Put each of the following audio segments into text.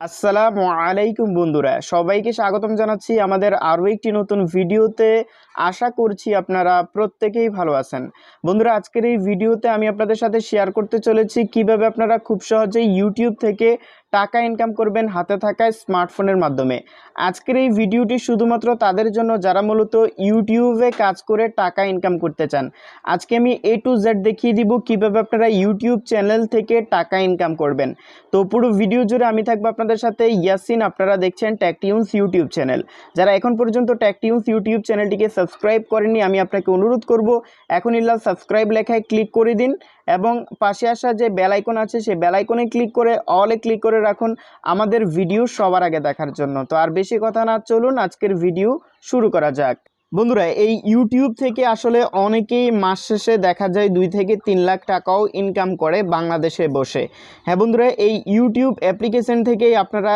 আসসালামু আলাইকুম বন্ধুরা, সবাইকে স্বাগতম জানাচ্ছি আমাদের আরও একটি নতুন ভিডিওতে। আশা করছি আপনারা প্রত্যেকেই ভালো আছেন। বন্ধুরা, আজকের এই ভিডিওতে আমি আপনাদের সাথে শেয়ার করতে চলেছি কিভাবে আপনারা খুব সহজেই ইউটিউব থেকে টাকা ইনকাম করবেন হাতে থাকা স্মার্টফোনের মাধ্যমে। আজকের এই ভিডিওটি শুধুমাত্র তাদের জন্য যারা মূলত ইউটিউবে কাজ করে টাকা ইনকাম করতে চান। আজকে আমি A to Z দেখিয়ে দিব কিভাবে আপনারা ইউটিউব চ্যানেল থেকে টাকা ইনকাম করবেন। তো পুরো ভিডিও জুড়ে আমি থাকবো আপনাদের সাথে ইয়াসিন। আপনারা দেখছেন টেকটিউনস ইউটিউব চ্যানেল। যারা এখন পর্যন্ত টেকটিউনস ইউটিউব চ্যানেলটিকে সাবস্ক্রাইব করেননি, আমি আপনাকে অনুরোধ করব এখনই সাবস্ক্রাইব লেখায় ক্লিক করে দিন এবং পাশে আসা যে বেল আইকন আছে সেই বেল আইকনে ক্লিক করে অলে ক্লিক করে রাখুন আমাদের ভিডিও সবার আগে দেখার জন্য। তো আর বেশি কথা না, চলুন আজকের ভিডিও শুরু করা যাক। বন্ধুরা, এই ইউটিউব থেকে আসলে অনেকেই মাস শেষে দেখা যায় 2 থেকে 3 লাখ টাকাও ইনকাম করে বাংলাদেশে বসে। হ্যাঁ বন্ধুরা, এই ইউটিউব অ্যাপ্লিকেশন থেকেই আপনারা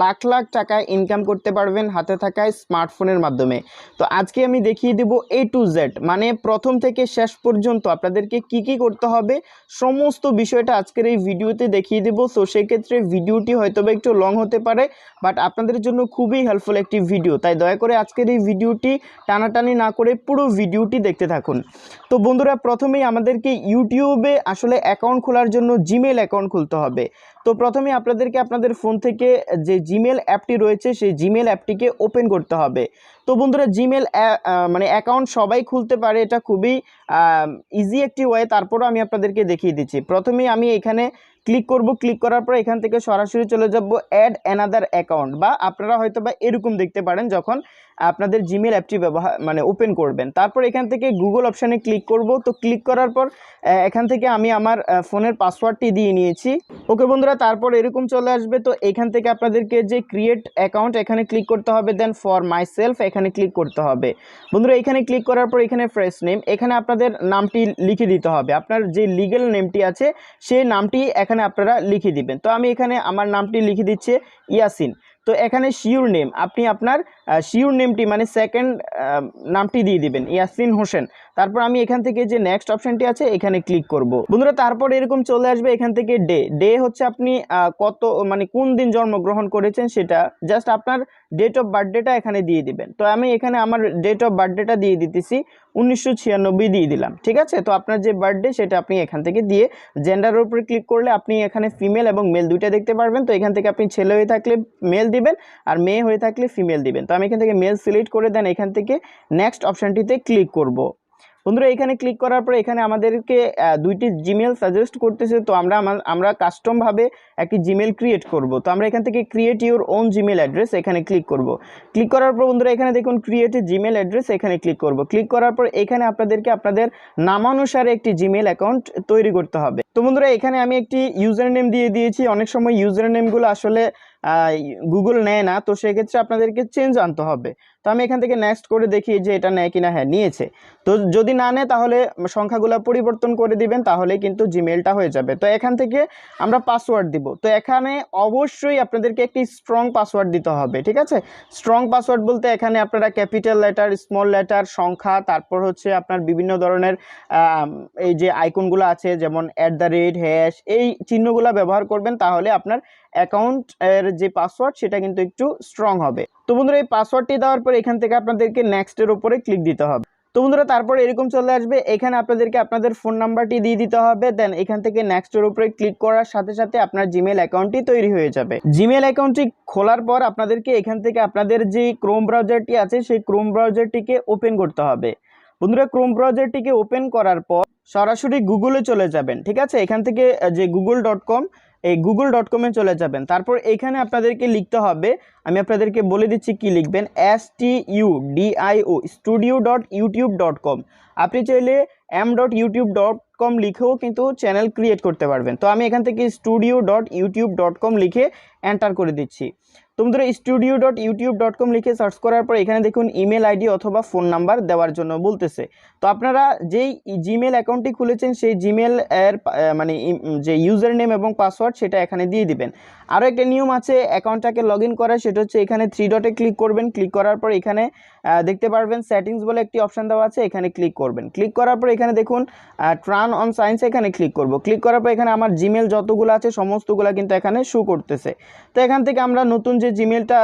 লাখ লাখ টাকা ইনকাম করতে পারবেন হাতে থাকা স্মার্টফোনের মাধ্যমে। তো আজকে আমি দেখিয়ে দেব A to Z, মানে প্রথম থেকে শেষ পর্যন্ত আপনাদেরকে কি কি করতে হবে সমস্ত বিষয়টা আজকের এই ভিডিওতে দেখিয়ে দেব। তো সেক্ষেত্রে ভিডিওটি হয়তো বা একটু লং হতে পারে, বাট আপনাদের জন্য খুবই হেল্পফুল একটি ভিডিও। তাই দয়া করে আজকের এই ভিডিওটি টানাটানি না করে পুরো ভিডিওটি দেখতে থাকুন। তো বন্ধুরা, প্রথমেই আমাদেরকে ইউটিউবে আসলে অ্যাকাউন্ট খোলার জন্য জিমেল অ্যাকাউন্ট খুলতে হবে। তো প্রথমে আপনাদেরকে আপনাদের ফোন থেকে যে জিমেল অ্যাপটি রয়েছে সেই জিমেল অ্যাপটিকে ওপেন করতে হবে। তো বন্ধুরা, জিমেল মানে অ্যাকাউন্ট সবাই খুলতে পারে, এটা খুবই ইজি একটি ওয়ে। তারপরও আমি আপনাদেরকে দেখিয়ে দিচ্ছি। প্রথমেই আমি এখানে ক্লিক করব। ক্লিক করার পর এখান থেকে সরাসরি চলে যাব অ্যাড অ্যানাদার অ্যাকাউন্ট, বা আপনারা হয়তো বা এরকম দেখতে পারেন যখন আপনাদের জিমেল অ্যাপটি ওপেন করবেন। তারপর এখান থেকে গুগল অপশানে ক্লিক করব। তো ক্লিক করার পর এখান থেকে আমি আমার ফোনের পাসওয়ার্ডটি দিয়ে নিয়েছি। ওকে বন্ধুরা, তারপর এরকম চলে আসবে। তো এখান থেকে আপনাদেরকে যে ক্রিয়েট অ্যাকাউন্ট এখানে ক্লিক করতে হবে, দেন ফর মাই সেলফ এখানে ক্লিক করতে হবে। বন্ধুরা, এখানে ক্লিক করার পর এখানে ফ্রেশ নেম, এখানে আপনাদের নামটি লিখে দিতে হবে। আপনার যে লিগ্যাল নেমটি আছে সেই নামটি এখানে আপনারা লিখে দিবেন। তো আমি এখানে আমার নামটি লিখে দিচ্ছি ইয়াসিন। তো এখানে শিওর নেম, আপনি আপনার শিওর নেমটি মানে সেকেন্ড নামটি দিয়ে দিবেন ইয়াসিন হোসেন। তারপর আমি এখান থেকে যে নেক্সট অপশানটি আছে এখানে ক্লিক করব। বন্ধুরা, তারপর এরকম চলে আসবে। এখান থেকে ডে হচ্ছে আপনি কত মানে কোন দিন জন্মগ্রহণ করেছেন সেটা, জাস্ট আপনার ডেট অফ বার্থডেটা এখানে দিয়ে দিবেন। তো আমি এখানে আমার ডেট অফ বার্থডেটা দিয়ে দিতেছি 1996 দিয়ে দিলাম। ঠিক আছে, তো আপনার যে বার্থডে সেটা আপনি এখান থেকে দিয়ে জেন্ডারের উপরে ক্লিক করলে আপনি এখানে ফিমেল এবং মেল দুইটা দেখতে পারবেন। তো এখান থেকে আপনি ছেলে হয়ে থাকলে মেল দিবেন আর মেয়ে হয়ে থাকলে ফিমেল দিবেন। তো আমি এখান থেকে মেল সিলেক্ট করে দেন এখান থেকে নেক্সট অপশানটিতে ক্লিক করব। বন্ধুরা, এখানে ক্লিক করার পর এখানে আমাদেরকে দুইটি জিমেল সাজেস্ট করতেছে। তো আমরা কাস্টমভাবে একটি জিমেল ক্রিয়েট করব। তো আমরা এখান থেকে create your own Gmail address এখানে ক্লিক করব। ক্লিক করার পর বন্ধুরা এখানে দেখুন ক্রিয়েট জিমেল অ্যাড্রেস এখানে ক্লিক করব। ক্লিক করার পর এখানে আপনাদেরকে আপনাদের নামানুসারে একটি জিমেল অ্যাকাউন্ট তৈরি করতে হবে। তো বন্ধুরা, এখানে আমি একটি ইউজার নেম দিয়ে দিয়েছি। অনেক সময় ইউজার নেমগুলো আসলে গুগল নেয় না, তো সেক্ষেত্রে আপনাদেরকে চেঞ্জ আনতে হবে। তো আমি এখান থেকে নেক্সট করে দেখি যে এটা নেয় কিনা। হ্যাঁ, নিয়েছে। তো যদি না নেয় তাহলে সংখ্যাগুলো পরিবর্তন করে দিবেন, তাহলে কিন্তু জিমেলটা হয়ে যাবে। তো এখান থেকে আমরা পাসওয়ার্ড দিব। তো এখানে অবশ্যই আপনাদেরকে একটি স্ট্রং পাসওয়ার্ড দিতে হবে। ঠিক আছে, স্ট্রং পাসওয়ার্ড বলতে এখানে আপনারা ক্যাপিটাল লেটার, স্মল লেটার, সংখ্যা, তারপর হচ্ছে আপনার বিভিন্ন ধরনের এই যে আইকনগুলো আছে যেমন @ হ্যাশ, এই চিহ্নগুলো ব্যবহার করবেন, তাহলে আপনার অ্যাকাউন্ট এর যে পাসওয়ার্ড সেটা কিন্তু একটু স্ট্রং হবে। তো বন্ধুরা, এই পাসওয়ার্ডটি দেওয়ার পর এখান থেকে আপনাদেরকে নেক্সটের উপরে ক্লিক দিতে হবে। তো বন্ধুরা, তারপরে এরকম চলে আসবে। এখানে আপনাদেরকে আপনাদের ফোন নাম্বারটি দিয়ে দিতে হবে। দেন এখান থেকে নেক্সটের উপরে ক্লিক করার সাথে সাথে আপনার জিমেল অ্যাকাউন্টটি তৈরি হয়ে যাবে। জিমেল অ্যাকাউন্টটি খোলার পর আপনাদেরকে এখান থেকে আপনাদের যে ক্রোম ব্রাউজারটি আছে সেই ক্রোম ব্রাউজারটিকে ওপেন করতে হবে। বন্ধুরা, ক্রোম ব্রাউজারটিকে ওপেন করার পর সরাসরি গুগলে চলে যাবেন। ঠিক আছে, এখান থেকে যে google.com, এই google.com-এ চলে যাবেন। তারপর এখানে আপনাদেরকে লিখতে হবে, আমি আপনাদেরকে বলে দিচ্ছি কি লিখবেন, studio.youtube.com। আপনি চাইলে m.youtube.com লিখেও কিন্তু চ্যানেল ক্রিয়েট করতে পারবেন। তো আমি এখান থেকে studio.youtube.com লিখে এন্টার করে দিচ্ছি। তো বন্ধুরা studio.youtube.com লিখে সার্চ করার পর এখানে দেখুন ইমেল আইডি অথবা ফোন নাম্বার দেওয়ার জন্য বলতেছে। তো আপনারা যেই জিমেল অ্যাকাউন্টটি খুলেছেন সেই জিমেল এর মানে যে ইউজার নেম এবং পাসওয়ার্ড সেটা এখানে দিয়ে দিবেন। আরও একটা নিয়ম আছে অ্যাকাউন্টটাকে লগ ইন করার, সেটা হচ্ছে এখানে 3 ডটে ক্লিক করবেন। ক্লিক করার পর এখানে দেখতে পারবেন সেটিংস বলে একটি অপশান দেওয়া আছে, এখানে ক্লিক করবেন। ক্লিক করার পর এখানে দেখুন টার্ন অন সাইন্স, এখানে ক্লিক করব। ক্লিক করার পর এখানে আমার জিমেল যতগুলো আছে সমস্তগুলো কিন্তু এখানে শো করতেছে। তো এখান থেকে আমরা নতুন যে জিমেলটা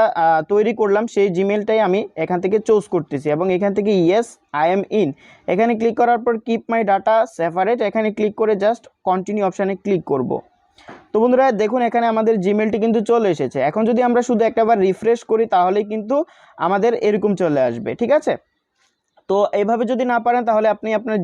তৈরি করলাম সেই জিমেলটাই আমি এখান থেকে চুজ করতেছি এবং এখান থেকে ইয়েস আই এম ইন এখানে ক্লিক করার পর কিপ মাই ডাটা সেপারেট এখানে ক্লিক করে জাস্ট কন্টিনিউ অপশানে ক্লিক করব। তো বন্ধুরা দেখুন এখানে আমাদের জিমেলটি কিন্তু চলে এসেছে। এখন যদি আমরা শুধু একটাবার রিফ্রেশ করি তাহলেই কিন্তু আমাদের এরকম চলে আসবে, ঠিক আছে। তো এইভাবে যদি না পারেন তাহলে আপনি আপনার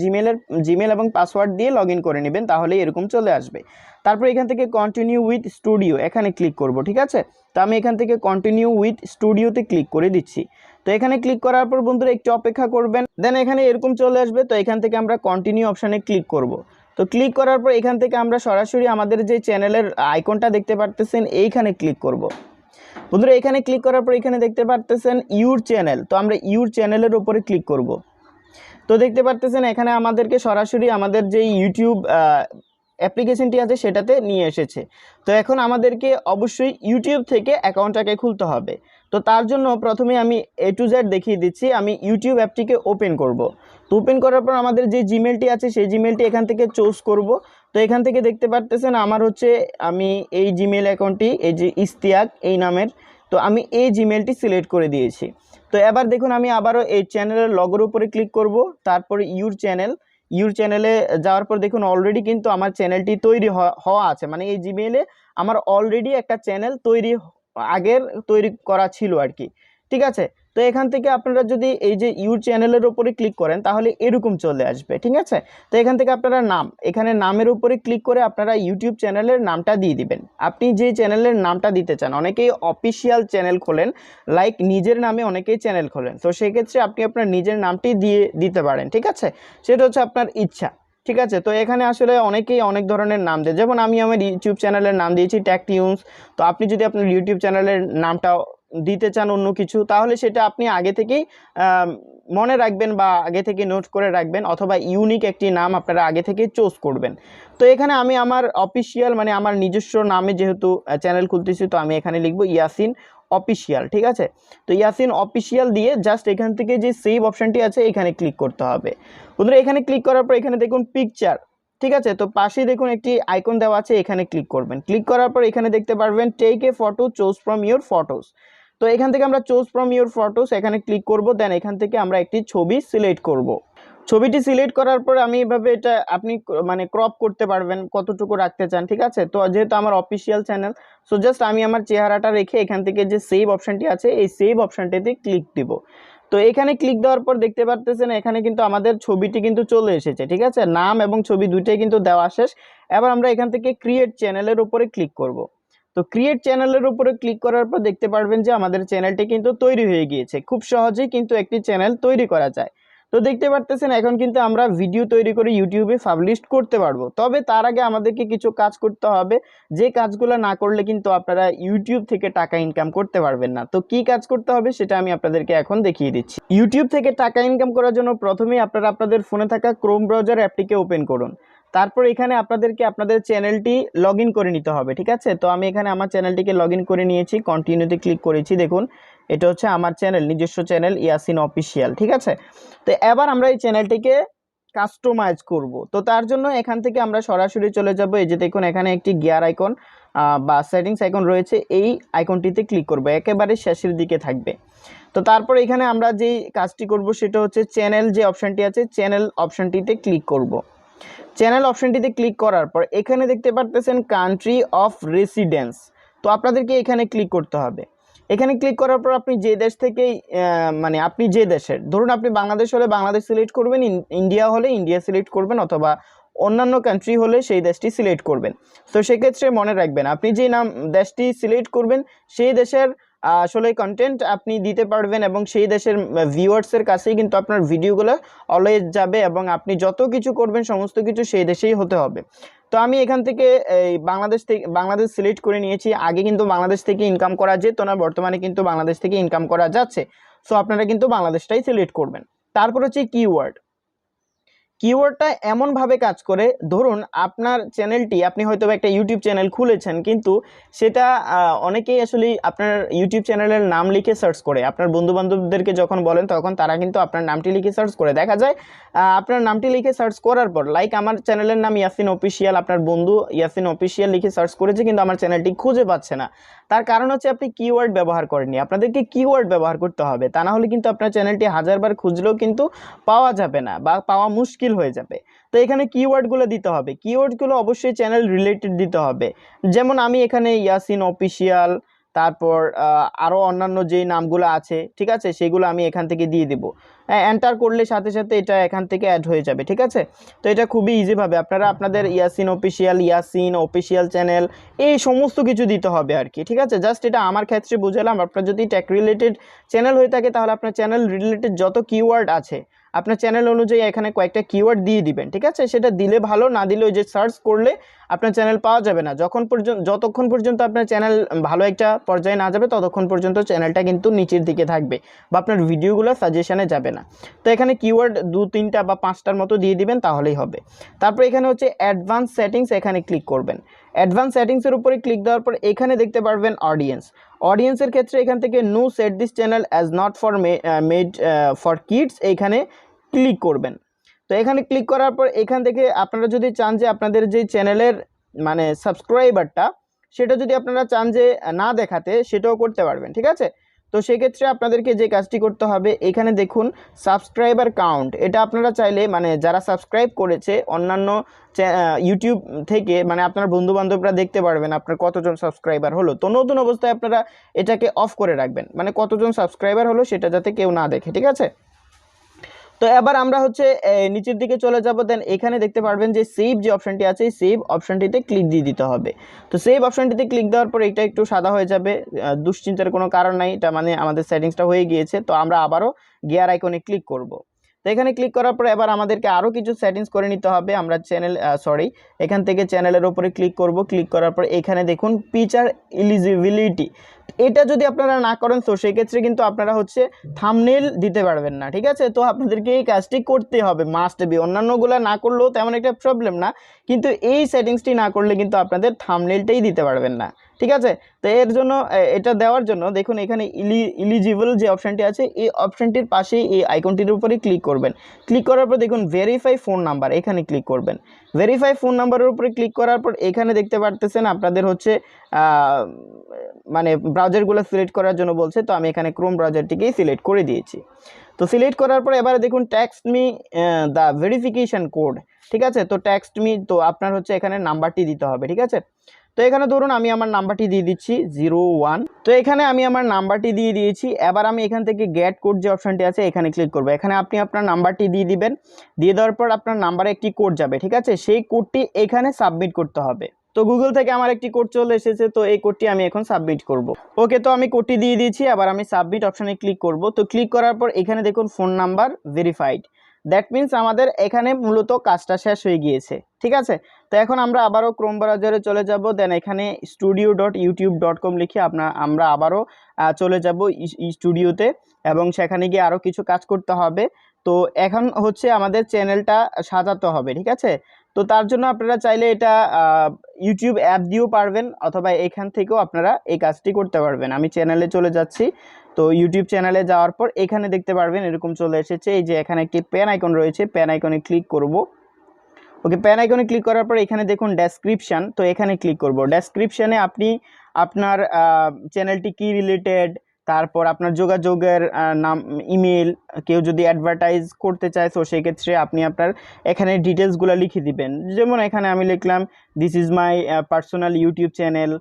জিমেল এবং পাসওয়ার্ড দিয়ে লগ ইন করে নেবেন, তাহলেই এরকম চলে আসবে। তারপর এখান থেকে কন্টিনিউ উইথ স্টুডিও এখানে ক্লিক করব, ঠিক আছে। তো আমি এখান থেকে কন্টিনিউ উইথ স্টুডিওতে ক্লিক করে দিচ্ছি। তো এখানে ক্লিক করার পর বন্ধুরা একটু অপেক্ষা করবেন, দেন এখানে এরকম চলে আসবে। তো এখান থেকে আমরা কন্টিনিউ অপশানে ক্লিক করব। তো ক্লিক করার পর এখান থেকে আমরা সরাসরি আমাদের যে চ্যানেলের আইকনটা দেখতে পারতেছেন এইখানে ক্লিক করব। বন্ধুরা এখানে ক্লিক করার পর এখানে দেখতে পারতেছেন ইউর চ্যানেল, তো আমরা ইউর চ্যানেলের উপরে ক্লিক করব। তো দেখতে পারতেছেন এখানে আমাদেরকে সরাসরি আমাদের যে ইউটিউব অ্যাপ্লিকেশনটি আছে সেটাতে নিয়ে এসেছে। তো এখন আমাদেরকে অবশ্যই ইউটিউব থেকে অ্যাকাউন্টটাকে খুলতে হবে। তো তার জন্য প্রথমে আমি A to Z দেখিয়ে দিচ্ছি। আমি ইউটিউব অ্যাপটিকে ওপেন করব। তো ওপেন করার পর আমাদের যে জিমেলটি আছে সেই জিমেলটি এখান থেকে চুজ করব। তো এখান থেকে দেখতে পারতেছেন আমার হচ্ছে আমি এই জিমেল অ্যাকাউন্টটি এই যে ইস্তিয়াক এই নামের, তো আমি এই জিমেলটি সিলেক্ট করে দিয়েছি। তো এবার দেখুন আমি আবারও এই চ্যানেলের লগোর উপরে ক্লিক করব, তারপরে ইউর চ্যানেলে যাওয়ার পর দেখুন অলরেডি কিন্তু আমার চ্যানেলটি তৈরি হওয়া আছে, মানে এই জিমেইলে আমার অলরেডি একটা চ্যানেল তৈরি করা ছিল আর কি, ঠিক আছে। তো এখান থেকে আপনারা যদি এই যে ইউর চ্যানেলের উপরে ক্লিক করেন তাহলে এরকম চলে আসবে, ঠিক আছে। তো এখান থেকে আপনারা এখানে নামের উপরে ক্লিক করে আপনারা ইউটিউব চ্যানেলের নামটা দিয়ে দিবেন। আপনি যে চ্যানেলের নামটা দিতে চান, অনেকেই অফিসিয়াল চ্যানেল খোলেন, লাইক নিজের নামে অনেকেই চ্যানেল খোলেন, তো সেক্ষেত্রে আপনি আপনার নিজের নামটি দিতে পারেন, ঠিক আছে। সেটা হচ্ছে আপনার ইচ্ছা, ঠিক আছে। তো এখানে আসলে অনেকেই অনেক ধরনের নাম দেয়, যেমন আমি আমার ইউটিউব চ্যানেলের নাম দিয়েছি টেক টিউনস। তো আপনি যদি আপনার ইউটিউব চ্যানেলের নামটা দিতে চান অন্য কিছু, তাহলে সেটা আপনি আগে থেকেই মনে রাখবেন বা আগে থেকে নোট করে রাখবেন, অথবা ইউনিক একটি নাম আপনারা আগে থেকে চুজ করবেন। তো এখানে আমি আমার অফিসিয়াল মানে আমার নিজস্ব নামে যেহেতু চ্যানেল খুলতেছি, তো আমি এখানে লিখব ইয়াসিন অফিসিয়াল, ঠিক আছে। তো ইয়াসিন অফিসিয়াল দিয়ে জাস্ট এখান থেকে যে সেভ অপশানটি আছে এখানে ক্লিক করতে হবে। বন্ধুরা এখানে ক্লিক করার পর এখানে দেখুন পিকচার, ঠিক আছে। তো পাশেই দেখুন একটি আইকন দেওয়া আছে, এখানে ক্লিক করবেন। ক্লিক করার পর এখানে দেখতে পারবেন take a photo choose from your photos. তো এখান থেকে আমরা চুজ ফ্রম ইউর ফটোস এখানে ক্লিক করব, দেন এখান থেকে আমরা একটি ছবি সিলেক্ট করব। ছবিটি সিলেক্ট করার পর আমি এভাবে এটা আপনি মানে ক্রপ করতে পারবেন কতটুকু রাখতে চান, ঠিক আছে। তো যেহেতু আমার অফিসিয়াল চ্যানেল, সো জাস্ট আমি আমার চেহারাটা রেখে এখান থেকে যে সেভ অপশানটি আছে এই সেভ অপশানটিতে ক্লিক দিব। তো এখানে ক্লিক দেওয়ার পর দেখতে পারতেছেন এখানে কিন্তু আমাদের ছবিটি কিন্তু চলে এসেছে, ঠিক আছে। নাম এবং ছবি দুইটাই কিন্তু দেওয়া শেষ। এবার আমরা এখান থেকে ক্রিয়েট চ্যানেলের উপরে ক্লিক করব। তো ক্রিয়েট চ্যানেলের উপরে ক্লিক করার পর দেখতে পারবেন যে আমাদের চ্যানেলটি কিন্তু তৈরি হয়ে গিয়েছে। খুব সহজেই কিন্তু একটি চ্যানেল তৈরি করা যায়। তো দেখতে পারতেছেন এখন কিন্তু আমরা ভিডিও তৈরি করে ইউটিউবে পাবলিশ করতে পারবো। তবে তার আগে আমাদেরকে কিছু কাজ করতে হবে, যে কাজগুলো না করলে কিন্তু আপনারা ইউটিউব থেকে টাকা ইনকাম করতে পারবেন না। তো কি কাজ করতে হবে সেটা আমি আপনাদেরকে এখন দেখিয়ে দিচ্ছি। ইউটিউব থেকে টাকা ইনকাম করার জন্য প্রথমেই আপনারা আপনাদের ফোনে থাকা ক্রোম ব্রাউজার অ্যাপটিকে ওপেন করুন। তারপর এখানে আপনাদেরকে আপনাদের চ্যানেলটি লগ ইন করে নিতে হবে, ঠিক আছে। তো আমি এখানে আমার চ্যানেলটিকে লগ ইন করে নিয়েছি, কন্টিনিউতে ক্লিক করেছি। দেখুন এটা হচ্ছে আমার চ্যানেল, নিজস্ব চ্যানেল ইয়াসিন অফিসিয়াল, ঠিক আছে। তো এবার আমরা এই চ্যানেলটিকে কাস্টমাইজ করব। তো তার জন্য এখান থেকে আমরা সরাসরি চলে যাব, এই যে দেখুন এখানে একটি গিয়ার আইকন বা সেটিংস আইকন রয়েছে, এই আইকনটিতে ক্লিক করব, একেবারে শেষের দিকে থাকবে। তো তারপর এখানে আমরা যেই কাজটি করব সেটা হচ্ছে চ্যানেল যে অপশানটি আছে চ্যানেল অপশানটিতে ক্লিক করব। চ্যানেল অপশানটিতে ক্লিক করার পর এখানে দেখতে পারতেছেন কান্ট্রি অফ রেসিডেন্স, তো আপনাদেরকে এখানে ক্লিক করতে হবে। এখানে ক্লিক করার পর আপনি যে দেশ থেকেই মানে আপনি যে দেশের, ধরুন আপনি বাংলাদেশ হলে বাংলাদেশ সিলেক্ট করবেন, ইন্ডিয়া হলে ইন্ডিয়া সিলেক্ট করবেন, অথবা অন্যান্য কান্ট্রি হলে সেই দেশটি সিলেক্ট করবেন। তো সেক্ষেত্রে মনে রাখবেন আপনি যে দেশটি সিলেক্ট করবেন সেই দেশের আসলে কন্টেন্ট আপনি দিতে পারবেন, এবং সেই দেশের ভিউয়ার্সের কাছেই কিন্তু আপনার ভিডিওগুলো অলওয়েজ যাবে, এবং আপনি যত কিছু করবেন সমস্ত কিছু সেই দেশেই হতে হবে। তো আমি এখান থেকে এই বাংলাদেশ সিলেক্ট করে নিয়েছি। আগে কিন্তু বাংলাদেশ থেকে ইনকাম করা যেত না, বর্তমানে কিন্তু বাংলাদেশ থেকে ইনকাম করা যাচ্ছে। সো আপনারা কিন্তু বাংলাদেশটাই সিলেক্ট করবেন। তারপর হচ্ছে কিওয়ার্ডটা এমনভাবে কাজ করে, ধরুন আপনার চ্যানেলটি, আপনি হয়তো একটা ইউটিউব চ্যানেল খুলেছেন, কিন্তু সেটা অনেকেই আসলে আপনার ইউটিউব চ্যানেলের নাম লিখে সার্চ করে, আপনার বন্ধুবান্ধবদেরকে যখন বলেন তখন তারা কিন্তু আপনার নামটি লিখে সার্চ করে, দেখা যায় আপনার নামটি লিখে সার্চ করার পর, লাইক আমার চ্যানেলের নাম ইয়াসিন অফিসিয়াল, আপনার বন্ধু ইয়াসিন অফিসিয়াল লিখে সার্চ করেছে কিন্তু আমার চ্যানেলটি খুঁজে পাচ্ছে না। তার কারণ হচ্ছে আপনি কিওয়ার্ড ব্যবহার করেননি। আপনাদেরকে কিওয়ার্ড ব্যবহার করতে হবে, তা না হলে কিন্তু আপনার চ্যানেলটি হাজারবার খুঁজলেও কিন্তু পাওয়া যাবে না বা পাওয়া মুশকিল হয়ে যাবে। তো এখানে কিওয়ার্ডগুলো দিতে হবে, কিওয়ার্ডগুলো অবশ্যই চ্যানেল রিলেটেড দিতে হবে। যেমন আমি এখানে ইয়াসিন অফিসিয়াল, তারপর আরও অন্যান্য যে নামগুলো আছে, ঠিক আছে, সেগুলো আমি এখান থেকে দিয়ে দেবো। এন্টার করলে সাথে সাথে এটা এখান থেকে অ্যাড হয়ে যাবে, ঠিক আছে। তো এটা খুবই ইজিভাবে আপনারা আপনাদের ইয়াসিন অফিসিয়াল চ্যানেল এই সমস্ত কিছু দিতে হবে আর কি, ঠিক আছে। জাস্ট এটা আমার ক্ষেত্রে বুঝালাম। আপনার যদি টেক রিলেটেড চ্যানেল হয়ে থাকে তাহলে আপনার চ্যানেল রিলেটেড যত কিওয়ার্ড আছে আপনার চ্যানেল অনুযায়ী এখানে কয়েকটা কিওয়ার্ড দিয়ে দিবেন, ঠিক আছে। সেটা দিলে ভালো, না দিলে ওই যে সার্চ করলে আপনার চ্যানেল পাওয়া যাবে না। যতক্ষণ পর্যন্ত আপনার চ্যানেল ভালো একটা পর্যায়ে না যাবে ততক্ষণ পর্যন্ত চ্যানেলটা কিন্তু নিচের দিকে থাকবে বা আপনার ভিডিওগুলো সাজেশনে যাবে না। তো এখানে কিওয়ার্ড 2-3টা বা 5টার মতো দিয়ে দিবেন, তাহলেই হবে। তারপর এখানে হচ্ছে অ্যাডভান্স সেটিংস, এখানে ক্লিক করবেন। অ্যাডভান্স সেটিংসের উপরে ক্লিক দেওয়ার পর এখানে দেখতে পারবেন অডিয়েন্সের ক্ষেত্রে এখান থেকে no set this channel as not for made for kids, এইখানে ক্লিক করবেন। তো এখানে ক্লিক করার পর এখান থেকে আপনারা যদি চান যে আপনাদের যে চ্যানেলের মানে সাবস্ক্রাইবারটা, সেটা যদি আপনারা চান যে না দেখাতে, সেটাও করতে পারবেন, ঠিক আছে। তো সেক্ষেত্রে আপনাদেরকে যে কাজটি করতে হবে, এখানে দেখুন সাবস্ক্রাইবার কাউন্ট, এটা আপনারা চাইলে মানে যারা সাবস্ক্রাইব করেছে অন্যান্য ইউটিউব থেকে, মানে আপনার বন্ধুবান্ধবরা দেখতে পারবেন আপনার কতজন সাবস্ক্রাইবার হলো। তো নতুন অবস্থায় আপনারা এটাকে অফ করে রাখবেন, মানে কতজন সাবস্ক্রাইবার হলো সেটা যাতে কেউ না দেখে, ঠিক আছে। তো এবার আমরা হচ্ছে নিচের দিকে চলে যাব। দেন এখানে দেখতে পারবেন যে সেভ যে অপশনটি আছে, সেভ অপশনটিতে ক্লিক দিয়ে দিতে হবে। তো সেভ অপশনটিতে ক্লিক দেওয়ার পর এটা একটু সাদা হয়ে যাবে, দুশ্চিন্তার কোনো কারণ নাই, এটা মানে আমাদের সেটিংসটা হয়ে গিয়েছে। তো আমরা আবারও গিয়ার আইকনে ক্লিক করব। তো এখানে ক্লিক করার পর এবার আমাদেরকে আরও কিছু সেটিংস করে নিতে হবে। আমরা এখান থেকে চ্যানেলের উপরে ক্লিক করব। ক্লিক করার পর এখানে দেখুন পিকচার এলিজিবিলিটি, এটা যদি আপনারা না করেন তো সেক্ষেত্রে কিন্তু আপনারা হচ্ছে থাম্বনেল দিতে পারবেন না, ঠিক আছে। তো আপনাদেরকে এই কাজটি করতে হবে, মাস্ট বি। অন্যান্যগুলো না করলেও তেমন একটা প্রবলেম না, কিন্তু এই সেটিংসটি না করলে কিন্তু আপনাদের থাম্বনেলটাই দিতে পারবেন না, ঠিক আছে। তো এর জন্য এটা দেওয়ার জন্য দেখুন এখানে ইলিজিবল যে অপশানটি আছে, এই অপশানটির পাশেই এই আইকনটির উপরে ক্লিক করবেন। ক্লিক করার পর দেখুন ভেরিফাই ফোন নাম্বার, এখানে ক্লিক করবেন। ভেরিফাই ফোন নাম্বারের উপরে ক্লিক করার পর এখানে দেখতে পারতেছেন আপনাদের হচ্ছে মানে ব্রাউজারগুলো সিলেক্ট করার জন্য বলছে। তো আমি এখানে ক্রোম ব্রাউজারটিকেই সিলেক্ট করে দিয়েছি। তো সিলেক্ট করার পর এবারে দেখুন text me the verification code, ঠিক আছে। তো টেক্সট মি, তো আপনার হচ্ছে এখানে নাম্বারটি দিতে হবে, ঠিক আছে। তো এখানে ধরুন আমি আমার নাম্বারটি দিয়ে দিচ্ছি 01। তো এখানে আমি আমার নাম্বারটি দিয়ে দিয়েছি। এবার আমি এখান থেকে গেট কোড যে অপশানটি আছে এখানে ক্লিক করবো। এখানে আপনি আপনার নাম্বারটি দিয়ে দিবেন। দিয়ে দেওয়ার পর আপনার নাম্বারে একটি কোড যাবে, ঠিক আছে। সেই কোডটি এখানে সাবমিট করতে হবে। তো গুগল থেকে আমার একটি কোড চলে এসেছে, তো এই কোডটি আমি এখন সাবমিট করব। ওকে, তো আমি কোডটি দিয়ে দিয়েছি। আবার আমি সাবমিট অপশানে ক্লিক করব। তো ক্লিক করার পর এখানে দেখুন phone number verified, that means আমাদের এখানে মূলত কাজটা শেষ হয়ে গিয়েছে, ঠিক আছে। তো এখন আমরা আবারও ক্রোম ব্রাউজারে চলে যাব। দেন এখানে studio.youtube.com লিখে আমরা আবারও চলে যাব স্টুডিওতে, এবং সেখানে গিয়ে আরও কিছু কাজ করতে হবে। তো এখন হচ্ছে আমাদের চ্যানেলটা সাজাতে হবে, ঠিক আছে। তো তার জন্য আপনারা চাইলে এটা ইউটিউব অ্যাপ দিয়েও পারবেন, অথবা এখান থেকেও আপনারা এই কাজটি করতে পারবেন। আমি চ্যানেলে চলে যাচ্ছি। তো ইউটিউব চ্যানেলে যাওয়ার পর এখানে দেখতে পারবেন এরকম চলে এসেছে, এই যে এখানে একটি পেন আইকন রয়েছে, পেন আইকনে ক্লিক করব। ওকে, পেন আইকনে ক্লিক করার পর এখানে দেখুন ডেসক্রিপশান, তো এখানে ক্লিক করব। ডেসক্রিপশানে আপনি আপনার চ্যানেলটি কি রিলেটেড, তারপর আপনার যোগাযোগের নাম, ইমেল, কেউ যদি অ্যাডভার্টাইজ করতে চায় তো সেক্ষেত্রে আপনি আপনার এখানে ডিটেলসগুলো লিখে দিবেন। যেমন এখানে আমি লিখলাম this is my personal YouTube channel,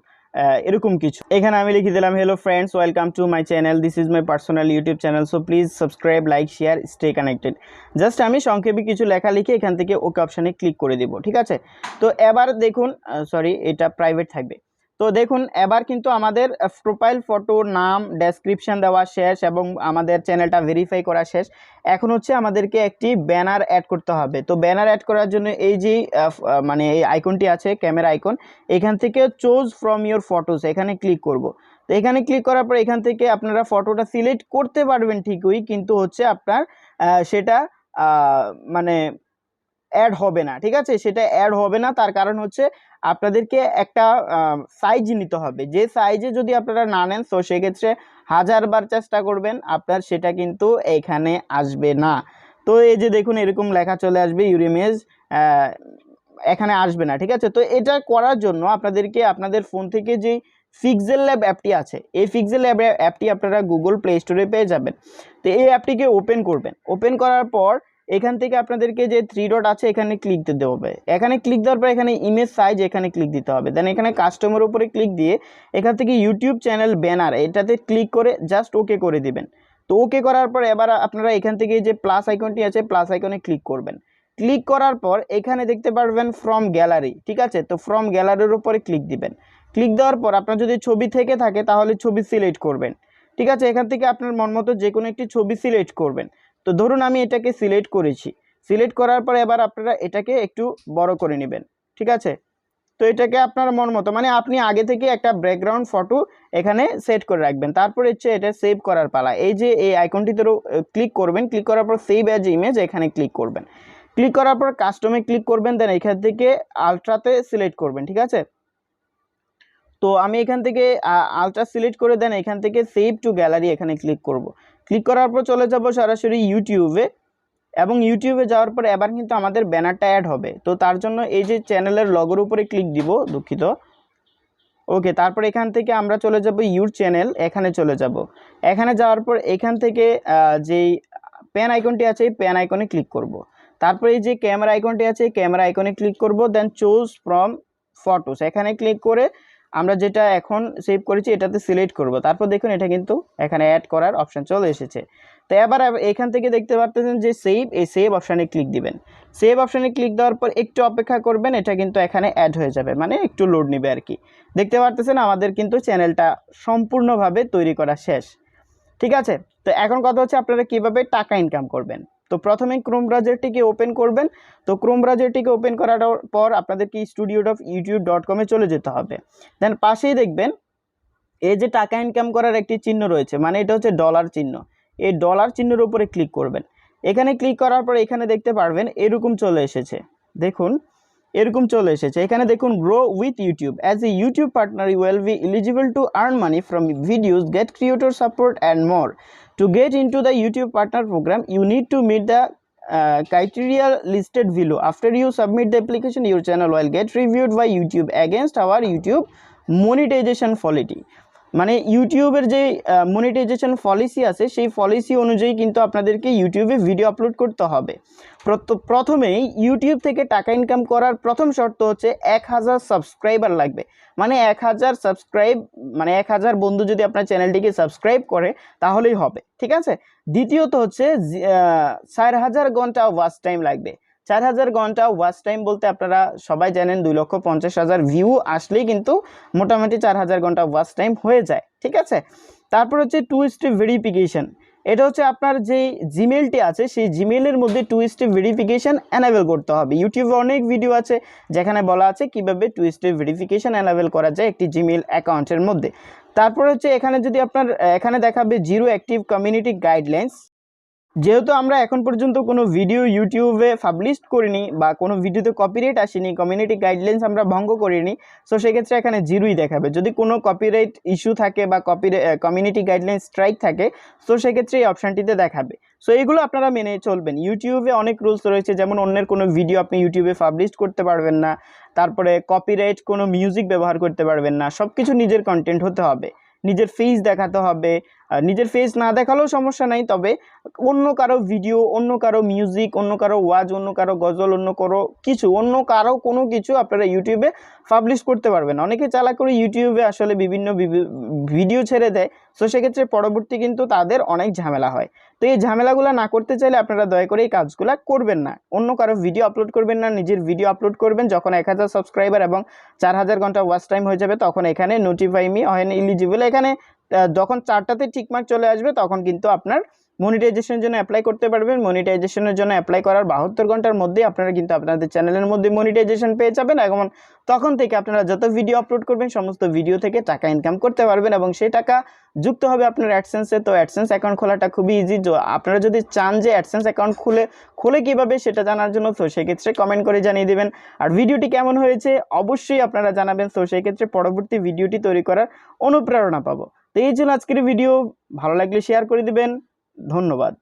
এরকম কিছু। এখানে আমি লিখে দিলাম hello friends, welcome to my channel, this is my personal YouTube channel, so please subscribe, like, share, stay connected. Just আমি সংক্ষেপে কিছু লেখা লিখে এখান থেকে ওকে অপশানে ক্লিক করে দিব, ঠিক আছে। তো এবার দেখুন এটা প্রাইভেট থাকবে। তো তো দেখুন এবার কিন্তু আমাদের প্রোফাইল ফটো, নাম, ডেসক্রিপশন দেওয়া শেষ এবং আমাদের চ্যানেলটা ভেরিফাই করা শেষ। এখন হচ্ছে আমাদেরকে একটি ব্যানার অ্যাড করতে হবে। তো ব্যানার অ্যাড করার জন্য এই যে মানে এই আইকনটি আছে, ক্যামেরা আইকন, এখান থেকে চুজ ফ্রম ইওর ফটোস এখানে ক্লিক করব। তো এখানে ক্লিক করার পর এখান থেকে আপনারা ফটোটা সিলেক্ট করতে পারবেন ঠিকই, কিন্তু হচ্ছে আপনার সেটা মানে অ্যাড হবে না, ঠিক আছে? সেটা অ্যাড হবে না, তার কারণ হচ্ছে আপনাদেরকে একটা সাইজ নিতে হবে। যে সাইজে যদি আপনারা না নেন তো সেক্ষেত্রে 1000 বার চেষ্টা করবেন, আপনার সেটা কিন্তু এখানে আসবে না। তো এই যে দেখুন এরকম লেখা চলে আসবে ইউর ইমেজ এখানে আসবে না, ঠিক আছে? তো এটা করার জন্য আপনাদেরকে আপনাদের ফোন থেকে যে পিক্সেল ল্যাব অ্যাপটি আছে, এই পিক্সেল ল্যাব অ্যাপটি আপনারা গুগল প্লে স্টোরে পেয়ে যাবেন। তো এই অ্যাপটিকে ওপেন করবেন। ওপেন করার পর এখান থেকে আপনাদেরকে যে 3 ডট আছে এখানে ক্লিক দিতে হবে। এখানে ক্লিক দেওয়ার পর এখানে ইমেজ সাইজ এখানে ক্লিক দিতে হবে। দেন এখানে কাস্টমের উপরে ক্লিক দিয়ে এখান থেকে ইউটিউব চ্যানেল ব্যানার এটাতে ক্লিক করে জাস্ট ওকে করে দিবেন। তো ওকে করার পর এবার আপনারা এখান থেকে যে প্লাস আইকনটি আছে প্লাস আইকনে ক্লিক করবেন। ক্লিক করার পর এখানে দেখতে পারবেন ফ্রম গ্যালারি, ঠিক আছে? তো ফ্রম গ্যালারির উপরে ক্লিক দিবেন। ক্লিক দেওয়ার পর আপনার যদি ছবি থেকে থাকে তাহলে ছবি সিলেক্ট করবেন, ঠিক আছে? এখান থেকে আপনার মন মতো যে কোনো একটি ছবি সিলেক্ট করবেন। তো ধরুন আমি এটাকে সিলেক্ট করেছি। সিলেক্ট করার পর এবার আপনারা এটাকে একটু বড় করে নেবেন, ঠিক আছে? তো এটাকে আপনার মন মতো মানে আপনি আগে থেকে একটা ব্যাকগ্রাউন্ড ফটো এখানে সেট করে রাখবেন। তারপর হচ্ছে এটা সেভ করার পালা। এই যে এই আইকনটিতে ক্লিক করবেন, ক্লিক করার পর সেভ অ্যাজ ইমেজ এখানে ক্লিক করবেন। ক্লিক করার পর কাস্টমে ক্লিক করবেন, দেন এখান থেকে আলট্রাতে সিলেক্ট করবেন, ঠিক আছে? তো আমি এখান থেকে আলট্রা সিলেক্ট করে দেন এখান থেকে সেভ টু গ্যালারি এখানে ক্লিক করব। ক্লিক করার পর চলে যাব সরাসরি ইউটিউবে, এবং ইউটিউবে যাওয়ার পর এবার কিন্তু আমাদের ব্যানারটা অ্যাড হবে। তো তার জন্য এই যে চ্যানেলের লগোর উপরে ক্লিক দিব, দুঃখিত, ওকে। তারপর এখান থেকে আমরা চলে যাব ইউর চ্যানেল, এখানে চলে যাব। এখানে যাওয়ার পর এখান থেকে যেই পেন আইকনটি আছে এই পেন আইকনে ক্লিক করব। তারপর এই যে ক্যামেরা আইকনটি আছে ক্যামেরা আইকনে ক্লিক করব, দেন চুজ ফ্রম ফটোস এখানে ক্লিক করে আমরা যেটা এখন সেভ করেছি এটাতে সিলেক্ট করব। তারপর দেখুন এটা কিন্তু এখানে অ্যাড করার অপশন চলে এসেছে। তো এবার এখান থেকে দেখতে পাচ্ছেন যে সেভ, এই সেভ অপশানে ক্লিক দিবেন। সেভ অপশানে ক্লিক দেওয়ার পর একটু অপেক্ষা করবেন, এটা কিন্তু এখানে অ্যাড হয়ে যাবে, মানে একটু লোড নেবে আর কি। দেখতে পাচ্ছেন আমাদের কিন্তু চ্যানেলটা সম্পূর্ণভাবে তৈরি করা শেষ, ঠিক আছে? তো এখন কথা হচ্ছে আপনারা কিভাবে টাকা ইনকাম করবেন। তো প্রথমে ক্রোম ব্রাউজারটিকে ওপেন করবেন। তো ক্রোম ব্রাউজারটিকে ওপেন করার পর আপনাদেরকে studio.youtube.com-এ চলে যেতে হবে। দেন পাশেই দেখবেন এই যে টাকা ইনকাম করার একটি চিহ্ন রয়েছে, মানে এটা হচ্ছে ডলার চিহ্ন। এই ডলার চিহ্নের উপরে ক্লিক করবেন। এখানে ক্লিক করার পর এখানে দেখতে পারবেন এরকম চলে এসেছে, দেখুন এরকম চলে এসেছে। এখানে দেখুন grow with YouTube, as a YouTube partner you will be eligible to earn money from videos, get creator support and more. To get into the YouTube partner program you need to meet the criteria listed below. After you submit the application, your channel will get reviewed by YouTube against our YouTube monetization policy. মানে ইউটিউবের যে monetization policy আছে সেই policy অনুযায়ী কিন্তু আপনাদেরকে ইউটিউবে video upload করতে হবে। প্রথমেই ইউটিউব থেকে টাকা ইনকাম করার প্রথম শর্ত হচ্ছে 1000 সাবস্ক্রাইবার লাগবে। মানে 1000 সাবস্ক্রাইব, মানে 1000 বন্ধু যদি আপনার চ্যানেলটিকে সাবস্ক্রাইব করে তাহলেই হবে, ঠিক আছে? দ্বিতীয়ত হচ্ছে 4000 ঘন্টা ওয়াচ টাইম লাগবে। 4000 ঘন্টা ওয়াচ টাইম বলতে আপনারা সবাই জানেন 2,50,000 ভিউ আসলেই কিন্তু মোটামুটি 4000 ঘন্টা ওয়াচ টাইম হয়ে যায়, ঠিক আছে? তারপর হচ্ছে 2 স্টেপ ভেরিফিকেশন। এটা হচ্ছে আপনার যে জিমেলটি আছে সেই জিমেলের মধ্যে 2 স্টেপ ভেরিফিকেশন এনাবেল করতে হবে। ইউটিউবে অনেক ভিডিও আছে যেখানে বলা আছে কিভাবে 2 স্টেপ ভেরিফিকেশন এনাবেল করা যায় একটি জিমেল অ্যাকাউন্টের মধ্যে। তারপর হচ্ছে এখানে যদি আপনার এখানে দেখাবে জিরো অ্যাক্টিভ কমিউনিটি গাইডলাইন্স। যেহেতু আমরা এখন পর্যন্ত কোনো ভিডিও ইউটিউবে পাবলিশ করিনি বা কোনো ভিডিওতে কপিরাইট আসেনি, কমিউনিটি গাইডলাইন্স আমরা ভঙ্গ করিনি, সো সেক্ষেত্রে এখানে জিরোই দেখাবে। যদি কোনো কপিরাইট ইস্যু থাকে বা কমিউনিটি গাইডলাইন্স স্ট্রাইক থাকে সো সেক্ষেত্রে এই অপশানটিতে দেখাবে। সো এইগুলো আপনারা মেনে চলবেন। ইউটিউবে অনেক রুলস রয়েছে, যেমন অন্যের কোনো ভিডিও আপনি ইউটিউবে পাবলিশ করতে পারবেন না, তারপরে কপিরাইট কোনো মিউজিক ব্যবহার করতে পারবেন না, সব কিছু নিজের কন্টেন্ট হতে হবে, নিজের ফেস দেখাতে হবে, নিজের ফেস না দেখালেও সমস্যা নাই, তবে অন্য কারো ভিডিও, অন্য কারো মিউজিক, অন্য কারো ওয়াজ, অন্য কারো গজল, অন্য কারো কিছু, অন্য কারো কোনো কিছু আপনারা ইউটিউবে পাবলিশ করতে পারবেন। অনেকে চালাক করে ইউটিউবে আসলে বিভিন্ন ভিডিও ছেড়ে দেয়, তো সেক্ষেত্রে পরবর্তী কিন্তু তাদের অনেক ঝামেলা হয়। তো এই ঝামেলাগুলো না করতে চাইলে আপনারা দয়া করে এই কাজগুলো করবেন না। অন্য কারো ভিডিও আপলোড করবেন না, নিজের ভিডিও আপলোড করবেন। যখন 1000 সাবস্ক্রাইবার এবং 4000 ঘন্টা ওয়াচ টাইম হয়ে যাবে, তখন এখানে নোটিফাই মি অন এলিজিবল, এখানে যখন 4টাতে টিকমার্ক চলে আসবে, তখন কিন্তু আপনার মনিটাইজেশনের জন্য অ্যাপ্লাই করতে পারবেন। মনিটাইজেশনের জন্য অ্যাপ্লাই করার 72 ঘন্টার মধ্যে আপনারা কিন্তু আপনাদের চ্যানেলের মধ্যে মনিটাইজেশন পেয়ে যাবেন, এবং তখন থেকে আপনারা যত ভিডিও আপলোড করবেন সমস্ত ভিডিও থেকে টাকা ইনকাম করতে পারবেন, এবং সেই টাকা যুক্ত হবে আপনার অ্যাডসেন্সে। তো অ্যাডসেন্স অ্যাকাউন্ট খোলাটা খুবই ইজি। আপনারা যদি চান যে অ্যাডসেন্স অ্যাকাউন্ট খুলে কীভাবে সেটা জানার জন্য, তো সেক্ষেত্রে কমেন্ট করে জানিয়ে দেবেন। আর ভিডিওটি কেমন হয়েছে অবশ্যই আপনারা জানাবেন, তো সেই ক্ষেত্রে পরবর্তী ভিডিওটি তৈরি করার অনুপ্রেরণা পাবো। তো এই ছিল আজকের ভিডিও, ভালো লাগলে শেয়ার করে দিবেন। ধন্যবাদ।